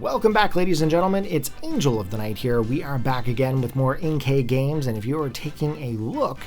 Welcome back, ladies and gentlemen. It's Angel of the Night here. We are back again with more Inkay Games, and if you are taking a look,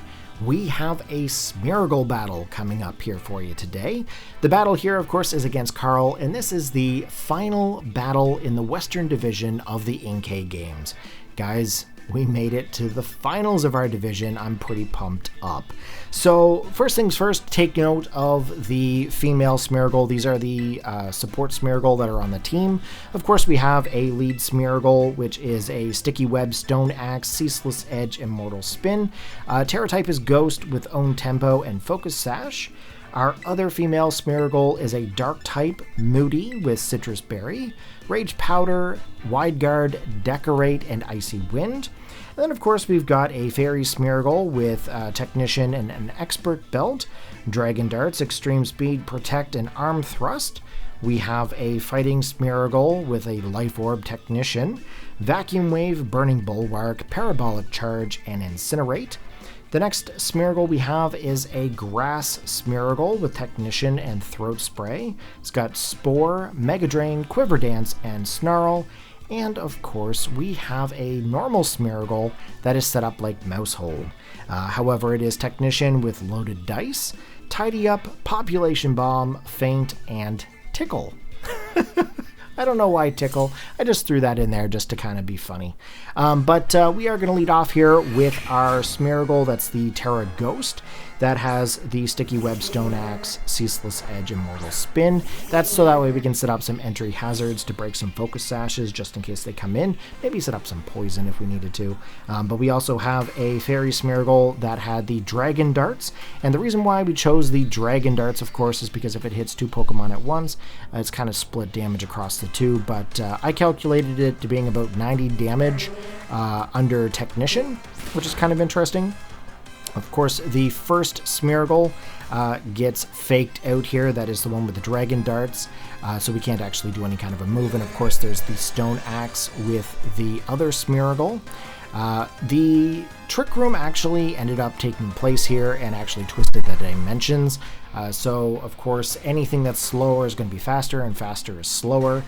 we have a Smeargle battle coming up here for you today. The battle here, of course, is against Carl, and this is the final battle in the Western Division of the Inkay Games. Guys, we made it to the finals of our division. I'm pretty pumped up. So first things first, take note of the female Smeargle. These are the support Smeargle that are on the team. Of course, we have a lead Smeargle, which is a Sticky Web, Stone Axe, Ceaseless Edge, Immortal Spin. Terra type is Ghost with Own Tempo and Focus Sash. Our other female Smeargle is a Dark type, Moody with Citrus Berry, Rage Powder, Wide Guard, Decorate, and Icy Wind. And then, of course, we've got a Fairy Smeargle with Technician and an Expert Belt, Dragon Darts, Extreme Speed, Protect, and Arm Thrust. We have a Fighting Smeargle with a Life Orb Technician, Vacuum Wave, Burning Bulwark, Parabolic Charge, and Incinerate. The next Smeargle we have is a Grass Smeargle with Technician and Throat Spray. It's got Spore, Mega Drain, Quiver Dance, and Snarl. And of course, we have a normal Smeargle that is set up like Mousehold. However, it is Technician with Loaded Dice, Tidy Up, Population Bomb, Feint, and Tickle. I don't know why Tickle. I just threw that in there just to kind of be funny. But we are going to lead off here with our Smeargle. That's the Terra Ghost. That has the Sticky Web, Stone Axe, Ceaseless Edge, Immortal Spin. That's so that way we can set up some entry hazards to break some focus sashes just in case they come in. Maybe set up some poison if we needed to. But we also have a Fairy Smeargle that had the Dragon Darts. And the reason why we chose the Dragon Darts, of course, is because if it hits two Pokemon at once, it's kind of split damage across the two. But I calculated it to being about 90 damage under Technician, which is kind of interesting. Of course, the first Smeargle gets faked out here. That is the one with the Dragon Darts, so we can't actually do any kind of a move. And of course, there's the Stone Axe with the other Smeargle. The Trick Room actually ended up taking place here and actually twisted the dimensions. So, of course, anything that's slower is going to be faster, and faster is slower.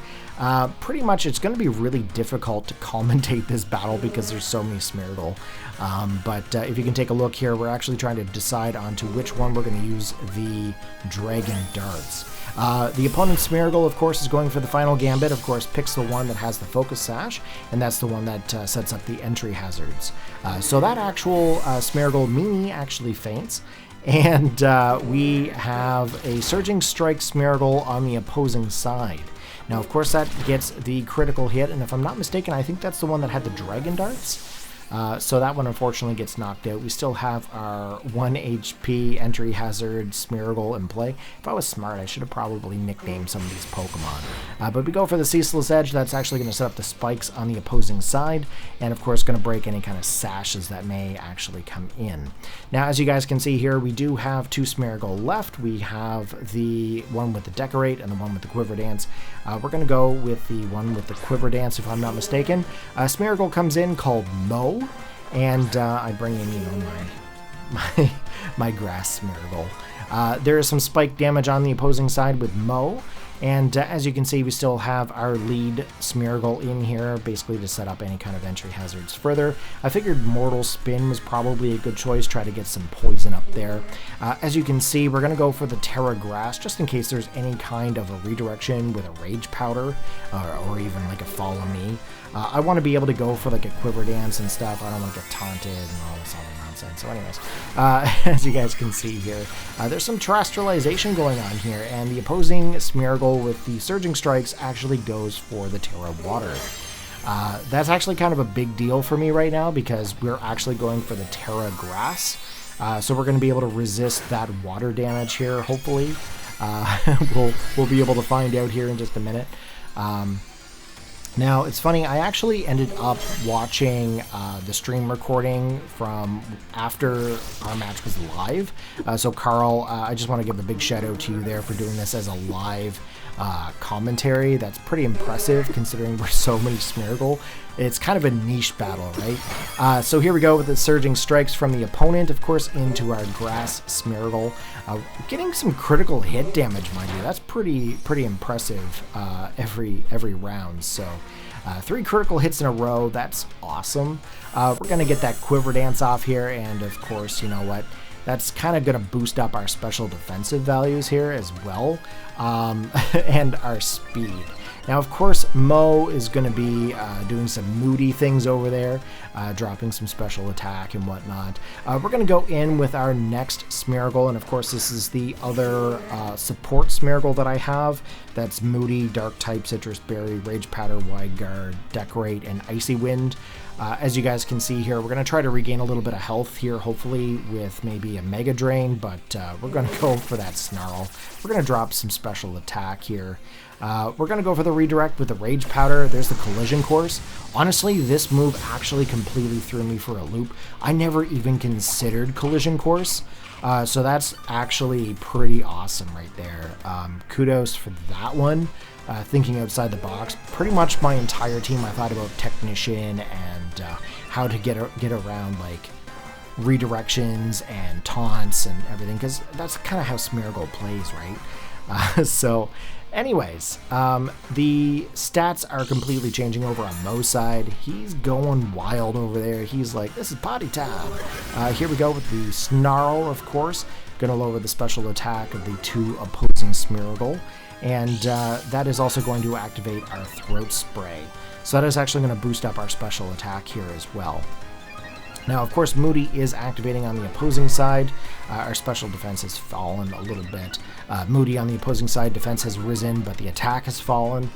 Pretty much, it's going to be really difficult to commentate this battle because there's so many Smeargle. But if you can take a look here, we're actually trying to decide on to which one we're going to use the Dragon Darts. The opponent's Smeargle, of course, is going for the final gambit. Of course, picks the one that has the Focus Sash, and that's the one that sets up the entry hazards. So that actual Smeargle Mini actually faints. And we have a Surging Strike Smeargle on the opposing side. Now, of course, that gets the critical hit, and if I'm not mistaken, I think that's the one that had the Dragon Darts. So that one unfortunately gets knocked out. We still have our 1 HP entry hazard Smeargle in play. If I was smart, I should have probably nicknamed some of these Pokemon. But we go for the Ceaseless Edge. That's actually going to set up the spikes on the opposing side, and of course going to break any kind of sashes that may actually come in. Now, as you guys can see here, we do have two Smeargle left. We have the one with the Decorate and the one with the Quiver Dance. We're going to go with the one with the Quiver Dance, if I'm not mistaken. Smeargle comes in called Mo. And I bring in, you know, my Grass Smeargle. There is some spike damage on the opposing side with Mo, and as you can see, we still have our lead Smeargle in here, basically to set up any kind of entry hazards further. I figured Mortal Spin was probably a good choice, try to get some poison up there. As you can see, we're going to go for the Terra Grass, just in case there's any kind of a redirection with a Rage Powder, or even like a Follow Me. I want to be able to go for like a Quiver Dance and stuff. I don't want to get taunted and all this other nonsense. So anyways, as you guys can see here, there's some terrestrialization going on here, and the opposing Smeargle with the Surging Strikes actually goes for the Terra Water. That's actually kind of a big deal for me right now because we're actually going for the Terra Grass. So we're going to be able to resist that water damage here, hopefully. We'll be able to find out here in just a minute. Now, it's funny, I actually ended up watching the stream recording from after our match was live. So Carl, I just want to give a big shout out to you there for doing this as a live commentary. That's pretty impressive considering we're so many Smeargle. It's kind of a niche battle, right? So here we go with the surging strikes from the opponent, of course, into our grass Smeargle. Getting some critical hit damage, mind you. That's pretty impressive every round. So 3 critical hits in a row. That's awesome. We're going to get that Quiver Dance off here, and of course, you know what? That's kind of going to boost up our special defensive values here as well, and our speed. Now, of course, Mo is going to be doing some moody things over there, dropping some special attack and whatnot. We're going to go in with our next Smeargle, and of course, this is the other support Smeargle that I have. That's Moody, Dark-type, Citrus Berry, Rage Powder, Wide Guard, Decorate, and Icy Wind. As you guys can see here, we're going to try to regain a little bit of health here, hopefully with maybe a Mega Drain, but we're going to go for that Snarl. We're going to drop some special attack here. We're going to go for the redirect with the Rage Powder. There's the Collision Course. Honestly, this move actually completely threw me for a loop. I never even considered Collision Course, so that's actually pretty awesome right there. Kudos for that one. Thinking outside the box. Pretty much my entire team, I thought about Technician and how to get around like redirections and taunts and everything, because that's kind of how Smeargle plays, right? So anyways, the stats are completely changing over on Mo's side. He's going wild over there. He's like, this is potty time. Here we go with the Snarl, of course. Going to lower the special attack of the 2 opposing Smeargle. And that is also going to activate our Throat Spray. So that is actually going to boost up our special attack here as well. Now, of course, Moody is activating on the opposing side. Our special defense has fallen a little bit. Moody on the opposing side, defense has risen, but the attack has fallen.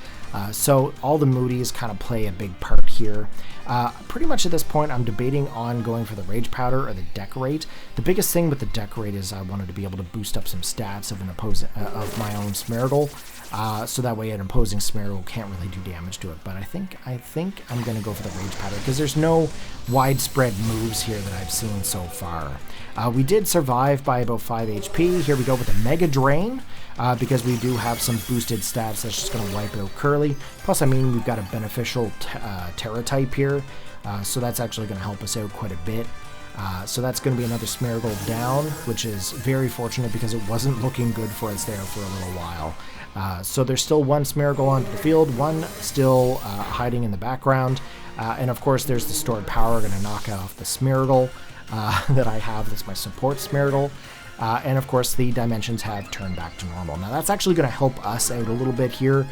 So all the Moodies kind of play a big part here. Pretty much at this point, I'm debating on going for the Rage Powder or the Decorate. The biggest thing with the Decorate is I wanted to be able to boost up some stats of of my own Smeargle, so that way an opposing Smeargle can't really do damage to it. But I think I'm going to go for the Rage Powder because there's no widespread moves here that I've seen so far. We did survive by about 5 HP. Here we go with the Mega Drain. Because we do have some boosted stats that's just going to wipe out Curly. Plus, I mean, we've got a beneficial Terra type here, so that's actually going to help us out quite a bit. So that's going to be another Smeargle down, which is very fortunate because it wasn't looking good for us there for a little while. So there's still 1 Smeargle onto the field, 1 still hiding in the background, and of course there's the stored power going to knock off the Smeargle that I have. That's my support Smeargle. And of course the dimensions have turned back to normal. Now that's actually going to help us out a little bit here,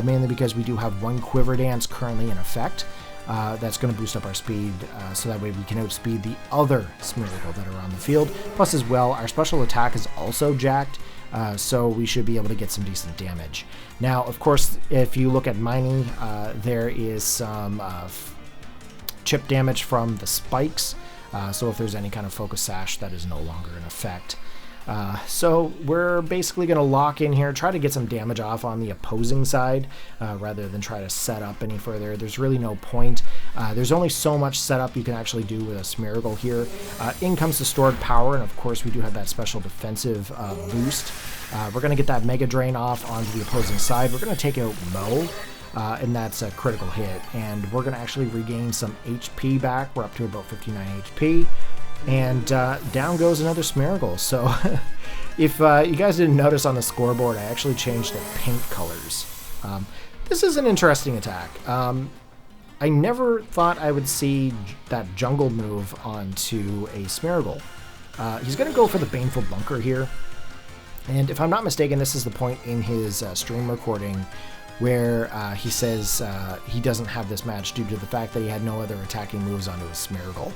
mainly because we do have 1 Quiver Dance currently in effect. That's going to boost up our speed, so that way we can outspeed the other Smeargle that are on the field. Plus as well, our special attack is also jacked, so we should be able to get some decent damage. Now, of course, if you look at mining, there is some chip damage from the spikes, so if there's any kind of focus sash, that is no longer in effect. So we're basically going to lock in here, try to get some damage off on the opposing side, rather than try to set up any further. There's really no point. There's only so much setup you can actually do with a Smeargle here. In comes the stored power, and of course we do have that special defensive boost. We're going to get that Mega Drain off onto the opposing side. We're going to take out Mo. And that's a critical hit, and we're going to actually regain some HP back. We're up to about 59 HP, and down goes another Smeargle. So if you guys didn't notice on the scoreboard, I actually changed the paint colors. This is an interesting attack. I never thought I would see that jungle move onto a Smeargle. He's going to go for the Baneful Bunker here, and if I'm not mistaken, this is the point in his stream recording where he says he doesn't have this match due to the fact that he had no other attacking moves onto his Smeargle.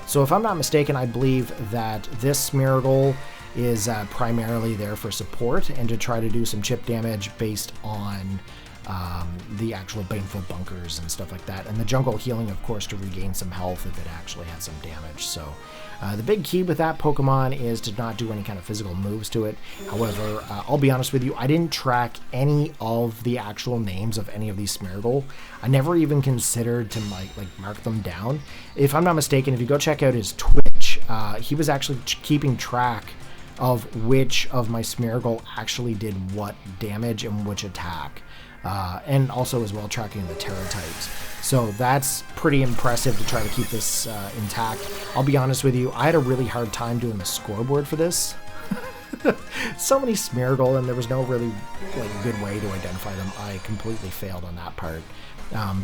So if I'm not mistaken, I believe that this Smeargle is primarily there for support and to try to do some chip damage based on the actual Baneful Bunkers and stuff like that. And the jungle healing, of course, to regain some health if it actually had some damage. So the big key with that Pokemon is to not do any kind of physical moves to it. However, I'll be honest with you, I didn't track any of the actual names of any of these Smeargle. I never even considered to like mark them down. If I'm not mistaken, if you go check out his Twitch, he was actually keeping track of which of my Smeargle actually did what damage and which attack. And also as well tracking the Terra types. So that's pretty impressive to try to keep this intact. I'll be honest with you, I had a really hard time doing the scoreboard for this. So many Smeargle, and there was no really good way to identify them. I completely failed on that part.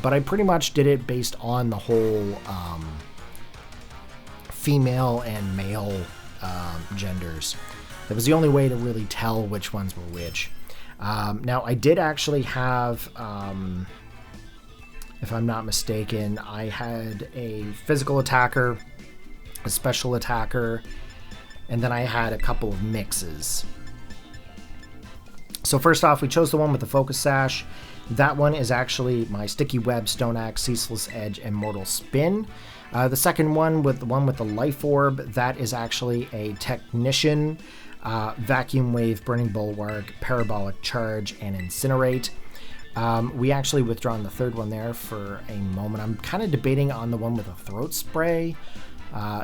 But I pretty much did it based on the whole female and male genders. That was the only way to really tell which ones were which. Now, I did actually have, if I'm not mistaken, I had a physical attacker, a special attacker, and then I had a couple of mixes. So first off, we chose the one with the Focus Sash. That one is actually my Sticky Web, Stone Axe, Ceaseless Edge, and Mortal Spin. The second one, with the one with the Life Orb, that is actually a Technician, Vacuum Wave, Burning Bulwark, Parabolic Charge, and Incinerate. We actually withdrawn the third one there for a moment. I'm kind of debating on the one with a Throat Spray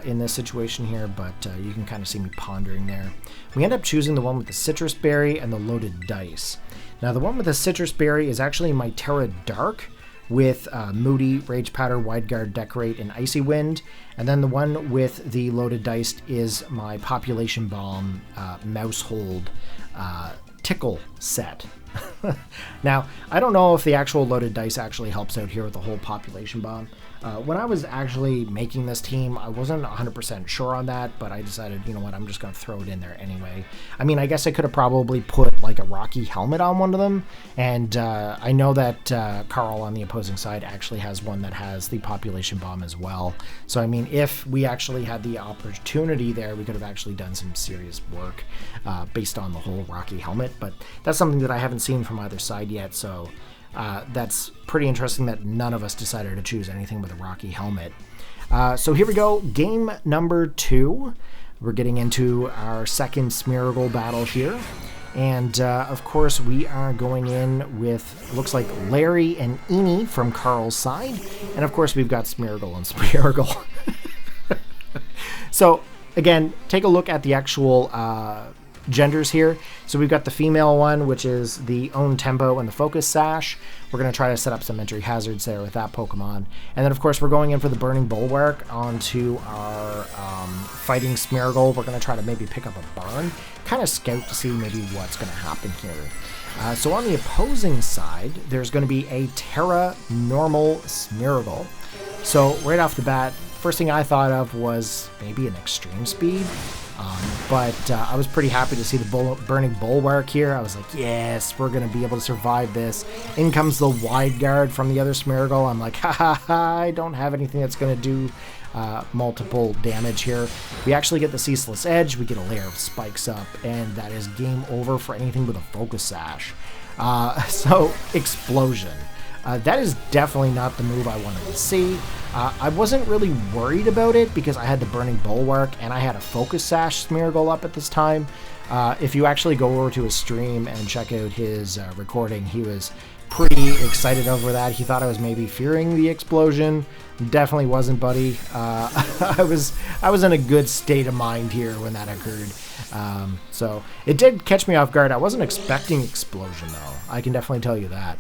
in this situation here, but you can kind of see me pondering there. We end up choosing the one with the Citrus Berry and the Loaded Dice. Now, the one with the Citrus Berry is actually my Terra Dark with Moody, Rage Powder, Wide Guard, Decorate, and Icy Wind. And then the one with the Loaded Dice is my Population Bomb Mousehold Tickle set. Now, I don't know if the actual Loaded Dice actually helps out here with the whole Population Bomb. When I was actually making this team, I wasn't 100% sure on that, but I decided, you know what, I'm just going to throw it in there anyway. I mean, I guess I could have probably put like a Rocky helmet on one of them, and I know that Carl on the opposing side actually has one that has the Population Bomb as well. So, I mean, if we actually had the opportunity there, we could have actually done some serious work based on the whole Rocky helmet, but that's something that I haven't seen from either side yet, so that's pretty interesting that none of us decided to choose anything with a Rocky helmet. So here we go, game number 2. We're getting into our second Smeargle battle here. And of course we are going in with, looks like Larry and Eenie from Carl's side. And of course we've got Smeargle and Smeargle. So again, take a look at the actual genders here. So we've got the female one, which is the Own Tempo and the Focus Sash. We're going to try to set up some entry hazards there with that Pokemon. And then, of course, we're going in for the Burning Bulwark onto our Fighting Smeargle. We're going to try to maybe pick up a Burn, kind of scout to see maybe what's going to happen here. So on the opposing side, there's going to be a Terra Normal Smeargle. So right off the bat, first thing I thought of was maybe an Extreme Speed. But I was pretty happy to see the Burning Bulwark here. I was like, yes, we're going to be able to survive this. In comes the Wide Guard from the other Smeargle. I'm like, ha ha ha, I don't have anything that's going to do multiple damage here. We actually get the Ceaseless Edge. We get a layer of spikes up, and that is game over for anything with a Focus Sash. So, Explosion. That is definitely not the move I wanted to see. I wasn't really worried about it because I had the Burning Bulwark and I had a Focus Sash Smeargle up at this time. If you actually go over to his stream and check out his recording, he was pretty excited over that. He thought I was maybe fearing the explosion. Definitely wasn't, buddy. I was in a good state of mind here when that occurred. So it did catch me off guard. I wasn't expecting explosion though. I can definitely tell you that.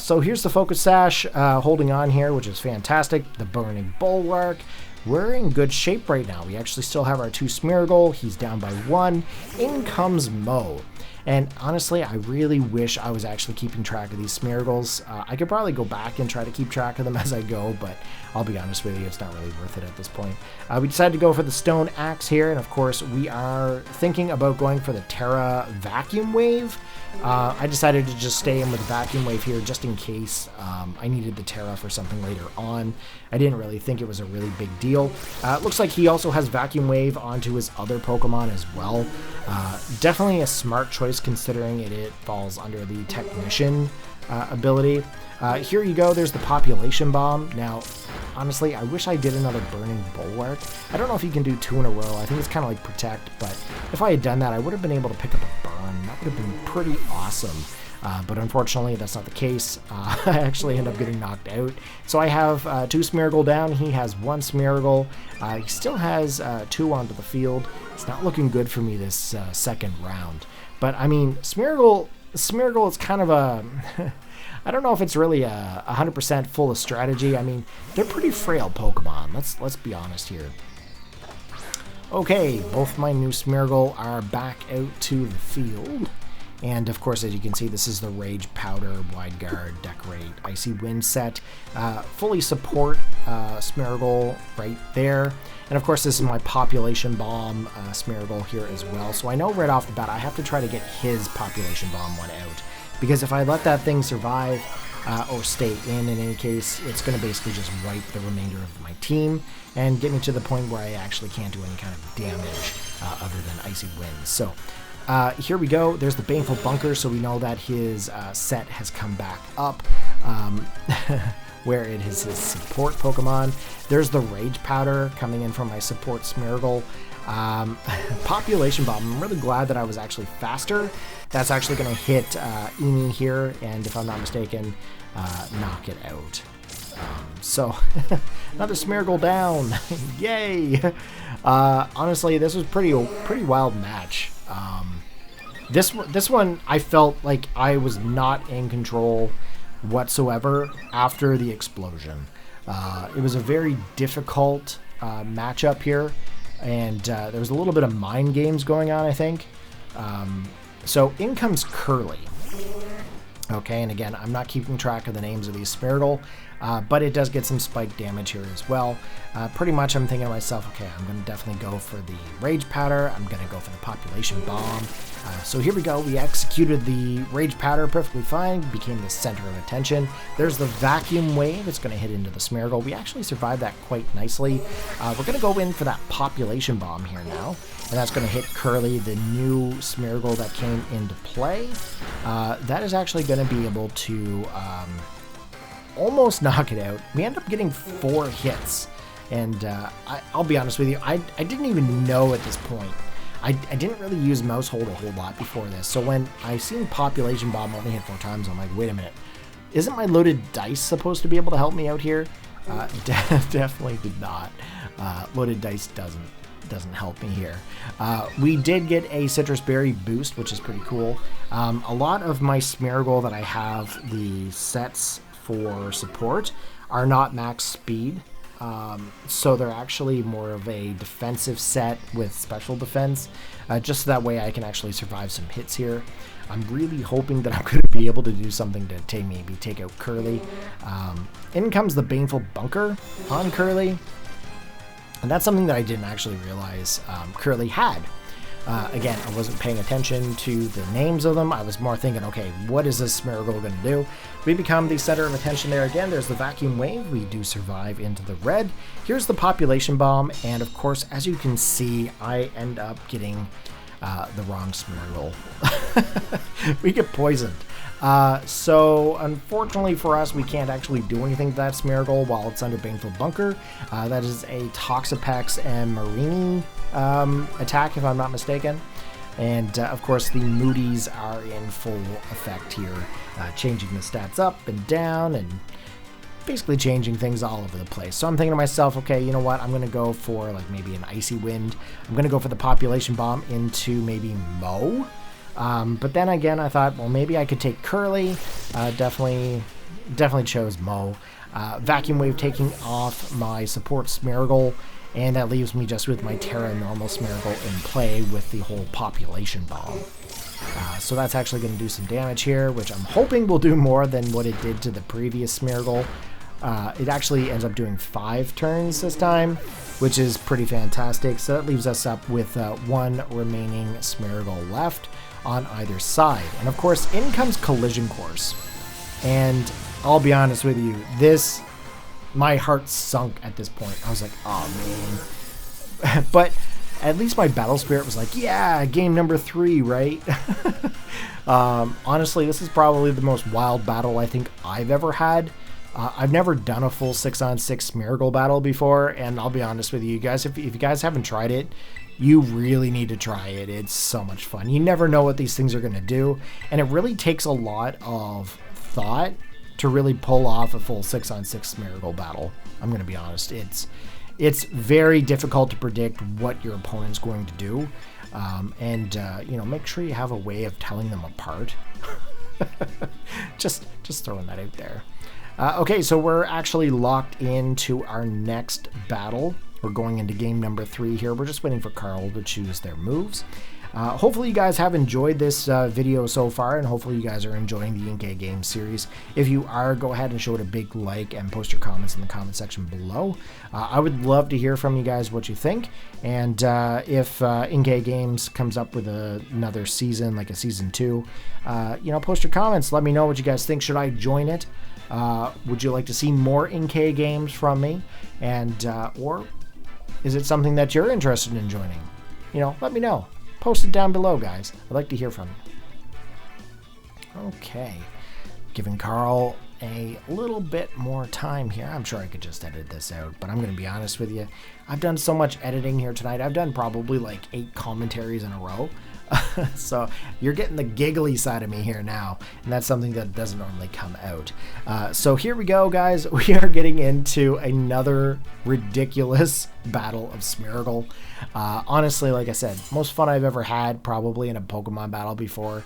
So here's the Focus Sash holding on here, which is fantastic. The Burning Bulwark. We're in good shape right now. We actually still have our 2 Smeargle. He's down by 1. In comes Mo. And honestly, I really wish I was actually keeping track of these Smeargles. I could probably go back and try to keep track of them as I go, but I'll be honest with you, it's not really worth it at this point. We decided to go for the Stone Axe here, and of course, we are thinking about going for the Terra Vacuum Wave. I decided to just stay in with Vacuum Wave here just in case I needed the Terra for something later on. I didn't really think it was a really big deal. It looks like he also has Vacuum Wave onto his other Pokemon as well. Definitely a smart choice considering it falls under the Technician ability. Here you go, there's the Population Bomb. Now, honestly, I wish I did another Burning Bulwark. I don't know if you can do 2 in a row. I think it's kind of like Protect, but if I had done that, I would have been able to pick up a Burn. That would have been pretty awesome. But unfortunately, that's not the case. I actually end up getting knocked out. So I have 2 Smeargle down. He has 1 Smeargle. He still has 2 onto the field. It's not looking good for me this second round. But I mean, Smeargle is kind of a... I don't know if it's really 100% full of strategy. I mean, they're pretty frail Pokemon. Let's be honest here. Okay, both my new Smeargle are back out to the field. And of course, as you can see, this is the Rage Powder, Wide Guard, Decorate, Icy Wind set. Fully support Smeargle right there. And of course, this is my Population Bomb Smeargle here as well. So I know right off the bat, I have to try to get his Population Bomb one out. Because if I let that thing survive, or stay in any case, it's going to basically just wipe the remainder of my team and get me to the point where I actually can't do any kind of damage other than Icy Winds. So here we go. There's the Baneful Bunker, so we know that his set has come back up where it is his support Pokemon. There's the Rage Powder coming in from my support Smeargle. Population Bomb, I'm really glad that I was actually faster. That's actually going to hit Emi here, and if I'm not mistaken, knock it out. So, another Smeargle down. Yay! Honestly, this was pretty wild match. This one, I felt like I was not in control whatsoever after the explosion. It was a very difficult matchup here, and there was a little bit of mind games going on, I think. So in comes Curly. Okay, and again, I'm not keeping track of the names of these Smeargle, but it does get some spike damage here as well. Pretty much I'm thinking to myself, okay, I'm going to definitely go for the Rage Powder. I'm going to go for the Population Bomb. So here we go. We executed the Rage Powder perfectly fine, became the center of attention. There's the Vacuum Wave. It's going to hit into the Smeargle. We actually survived that quite nicely. We're going to go in for that Population Bomb here now, and that's going to hit Curly, the new Smeargle that came into play. That is actually going to be able to almost knock it out. We end up getting 4 hits, and I'll be honest with you, I didn't even know at this point. I didn't really use Mouse Hold a whole lot before this, so when I seen Population Bomb only hit 4 times, I'm like, wait a minute, isn't my Loaded Dice supposed to be able to help me out here? Definitely did not. Loaded Dice doesn't help me here. We did get a Citrus Berry boost, which is pretty cool. A lot of my Smeargle that I have, the sets for support, are not max speed. So they're actually more of a defensive set with special defense, just so that way I can actually survive some hits here. I'm really hoping that I'm going to be able to do something to maybe take out Curly. In comes the Baneful Bunker on Curly, and that's something that I didn't actually realize Curly had. Again, I wasn't paying attention to the names of them. I was more thinking, okay, what is this Smeargle going to do? We become the center of attention there again. There's the Vacuum Wave. We do survive into the red. Here's the Population Bomb. And of course, as you can see, I end up getting the wrong Smeargle. We get poisoned. So unfortunately for us, we can't actually do anything to that Smeargle while it's under Baneful Bunker. That is a Toxapex and Marini attack, if I'm not mistaken. And of course, the Moody's are in full effect here, changing the stats up and down and basically changing things all over the place. So I'm thinking to myself, okay, you know what? I'm going to go for like maybe an Icy Wind. I'm going to go for the Population Bomb into maybe Mow. But then again, I thought, well, maybe I could take Curly. Definitely chose Mow. Vacuum Wave taking off my support Smeargle, and that leaves me just with my Terra Normal Smeargle in play with the whole Population Bomb. So that's actually going to do some damage here, which I'm hoping will do more than what it did to the previous Smeargle. It actually ends up doing 5 turns this time, which is pretty fantastic. So that leaves us up with 1 remaining Smeargle left on either side. And of course, in comes Collision Course. And I'll be honest with you, my heart sunk at this point. I was like, oh man. But at least my Battle Spirit was like, yeah, game number 3, right? Honestly, this is probably the most wild battle I think I've ever had. I've never done a full 6-on-6 Smeargle battle before, and I'll be honest with you guys, if you guys haven't tried it, You really need to try it. It's so much fun. You never know what these things are going to do, and it really takes a lot of thought to really pull off a full 6-on-6 Smeargle battle. I'm going to be honest. It's very difficult to predict what your opponent's going to do, and you know, make sure you have a way of telling them apart. just throwing that out there. Okay, so we're actually locked into our next battle. We're going into game number 3 here. We're just waiting for Carl to choose their moves. Hopefully you guys have enjoyed this video so far, and hopefully you guys are enjoying the Inkay Games series. If you are, go ahead and show it a big like and post your comments in the comment section below. I would love to hear from you guys what you think, and if Inkay Games comes up with another season, like a season 2, you know, post your comments. Let me know what you guys think. Should I join it? Would you like to see more Inkay Games from me? And or is it something that you're interested in joining? You know, let me know. Post it down below, guys. I'd like to hear from you. Okay. Giving Carl a little bit more time here. I'm sure I could just edit this out, but I'm going to be honest with you. I've done so much editing here tonight. I've done probably like 8 commentaries in a row. So you're getting the giggly side of me here now, and that's something that doesn't normally come out. So here we go, guys. We are getting into another ridiculous battle of Smeargle. Honestly, like I said, most fun I've ever had probably in a Pokemon battle before.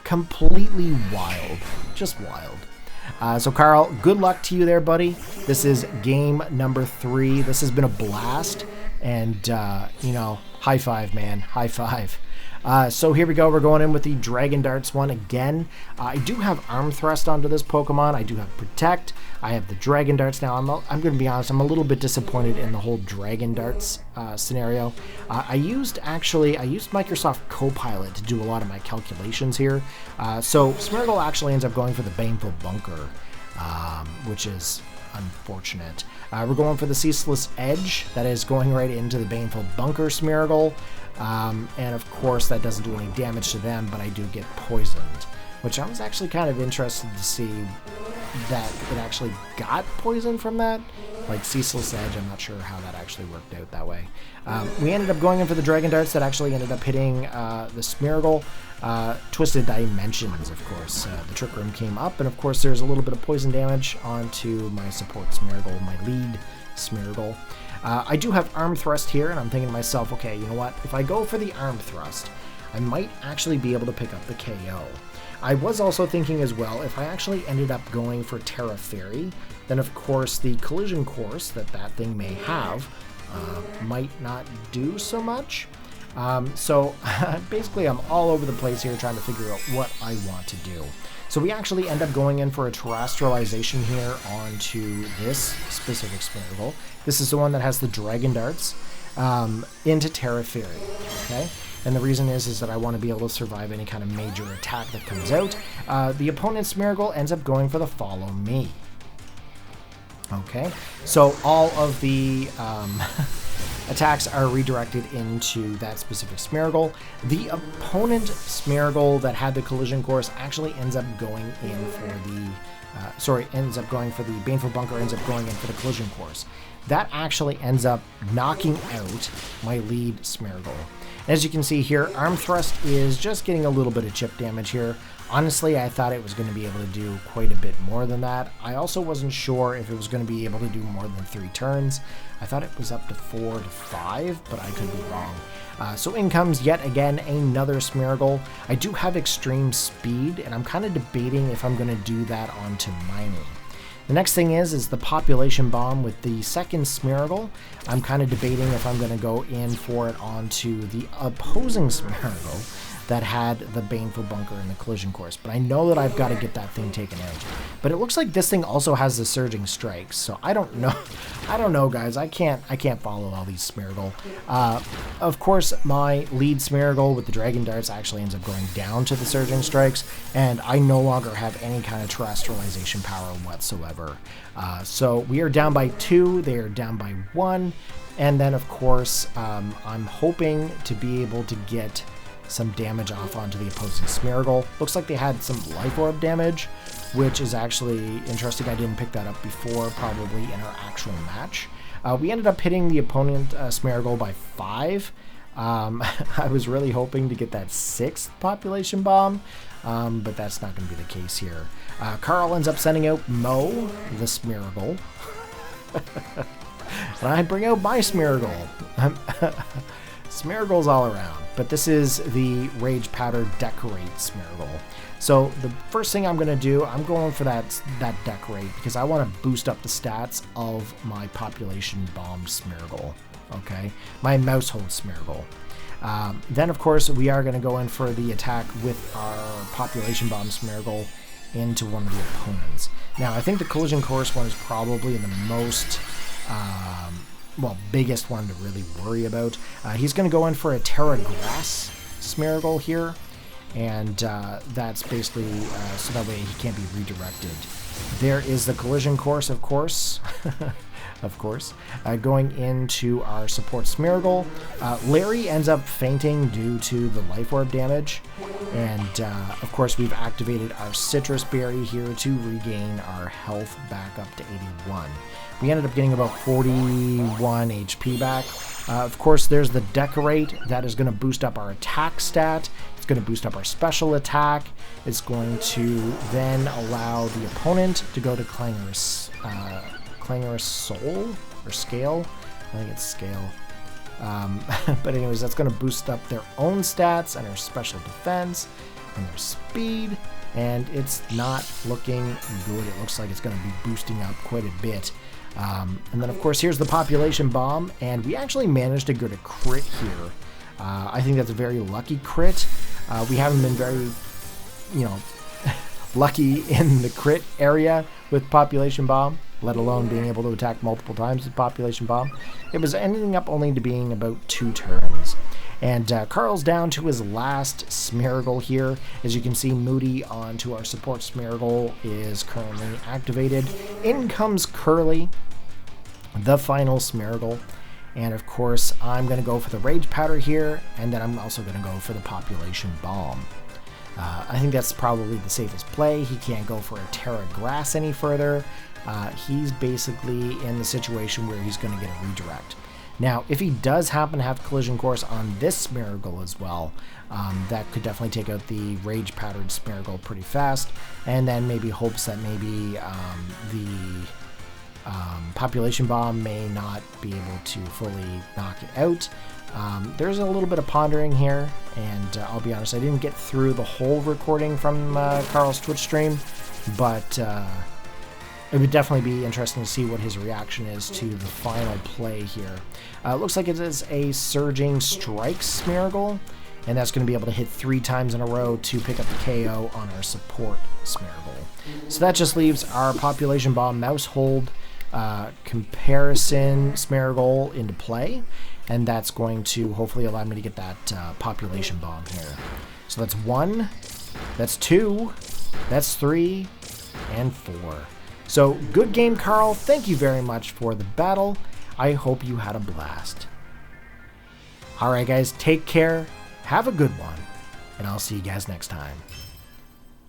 Completely wild. Just wild. So Carl, good luck to you there, buddy. This is game number 3. This has been a blast, and you know, high five, man. High five. So here we go. We're going in with the Dragon Darts one again. I do have Arm Thrust onto this Pokemon. I do have Protect. I have the Dragon Darts now. I'm going to be honest. I'm a little bit disappointed in the whole Dragon Darts scenario. I used Microsoft Copilot to do a lot of my calculations here. So Smeargle actually ends up going for the Baneful Bunker, which is unfortunate. We're going for the Ceaseless Edge. That is going right into the Baneful Bunker Smeargle. And of course that doesn't do any damage to them, but I do get poisoned, which I was actually kind of interested to see that it actually got poisoned from that. Like Ceaseless Edge, I'm not sure how that actually worked out that way. We ended up going in for the Dragon Darts that actually ended up hitting the Smeargle. Twisted Dimensions, of course. The Trick Room came up, and of course there's a little bit of poison damage onto my support Smeargle, my lead Smeargle. I do have Arm Thrust here, and I'm thinking to myself, okay, you know what? If I go for the Arm Thrust, I might actually be able to pick up the KO. I was also thinking as well, if I actually ended up going for Terra Fairy, then of course the Collision Course that thing may have might not do so much. So basically I'm all over the place here trying to figure out what I want to do. So we actually end up going in for a Terrestrialization here onto this specific Smeargle. This is the one that has the Dragon Darts into Terra Fairy, okay? And the reason is that I want to be able to survive any kind of major attack that comes out. The opponent's Smeargle ends up going for the Follow Me. Okay, so all of the attacks are redirected into that specific Smeargle. The opponent Smeargle that had the Collision Course actually ends up going in for the ends up going for the Baneful Bunker, ends up going in for the Collision Course. That actually ends up knocking out my lead Smeargle. As you can see here, Arm Thrust is just getting a little bit of chip damage here. Honestly, I thought it was going to be able to do quite a bit more than that. I also wasn't sure if it was going to be able to do more than 3 turns. I thought it was up to 4 to 5, but I could be wrong. So in comes yet again another Smeargle. I do have Extreme Speed, and I'm kind of debating if I'm going to do that onto Mining. The next thing is the Population Bomb with the second Smeargle. I'm kind of debating if I'm going to go in for it onto the opposing Smeargle that had the Baneful Bunker and the Collision Course, but I know that I've got to get that thing taken out. But it looks like this thing also has the Surging Strikes, so I don't know, guys. I can't follow all these Smeargle. Of course, my lead Smeargle with the Dragon Darts actually ends up going down to the Surging Strikes, and I no longer have any kind of Terrestrialization power whatsoever. So we are down by 2, they are down by 1, and then of course I'm hoping to be able to get some damage off onto the opposing Smeargle. Looks like they had some Life Orb damage, which is actually interesting. I didn't pick that up before, probably in our actual match. We ended up hitting the opponent Smeargle by 5. I was really hoping to get that 6th population bomb, but that's not going to be the case here. Carl ends up sending out Mo, the Smeargle. And I bring out my Smeargle. Smeargles all around, but this is the Rage Powder Decorate Smeargle. So the first thing I'm going to do, I'm going for that Decorate because I want to boost up the stats of my Population Bomb Smeargle. Okay, my Mousehold Smeargle. Then, of course, we are going to go in for the attack with our Population Bomb Smeargle into one of the opponents. Now, I think the Collision Course one is probably the most, biggest one to really worry about. He's going to go in for a Terra Grass Smeargle here, and that's basically so that way he can't be redirected. There is the Collision Course, of course. Going into our support Smeargle. Larry ends up fainting due to the Life Orb damage. And, of course, we've activated our Citrus Berry here to regain our health back up to 81. We ended up getting about 41 HP back. Of course, there's the Decorate. That is going to boost up our attack stat. It's going to boost up our special attack. It's going to then allow the opponent to go to Clangorous Soul or Scale. I think it's Scale. But anyways, that's going to boost up their own stats and their special defense and their speed, and it's not looking good. It looks like it's going to be boosting up quite a bit. And then, of course, here's the Population Bomb, and we actually managed to get a crit here. I think that's a very lucky crit. We haven't been very, lucky in the crit area with Population Bomb, let alone being able to attack multiple times with Population Bomb. It was ending up only to being about 2 turns. And Carl's down to his last Smeargle here. As you can see, Moody onto our support Smeargle is currently activated. In comes Curly, the final Smeargle. And of course, I'm going to go for the Rage Powder here, and then I'm also going to go for the Population Bomb. I think that's probably the safest play. He can't go for a Terra Grass any further. He's basically in the situation where he's going to get a redirect. Now, if he does happen to have Collision Course on this Smeargle as well, that could definitely take out the Rage Powdered Smeargle pretty fast, and then maybe hopes that maybe the Population Bomb may not be able to fully knock it out. There's a little bit of pondering here, and I'll be honest, I didn't get through the whole recording from Carl's Twitch stream, but it would definitely be interesting to see what his reaction is to the final play here. It looks like it is a Surging Strikes Smeargle, and that's going to be able to hit 3 times in a row to pick up the KO on our support Smeargle. So that just leaves our Population Bomb Mousehold comparison Smeargle into play, and that's going to hopefully allow me to get that Population Bomb here. So that's 1, that's 2, that's 3, and 4. So good game, Carl. Thank you very much for the battle. I hope you had a blast. Alright guys, take care, have a good one, and I'll see you guys next time.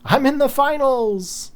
I'm in the finals!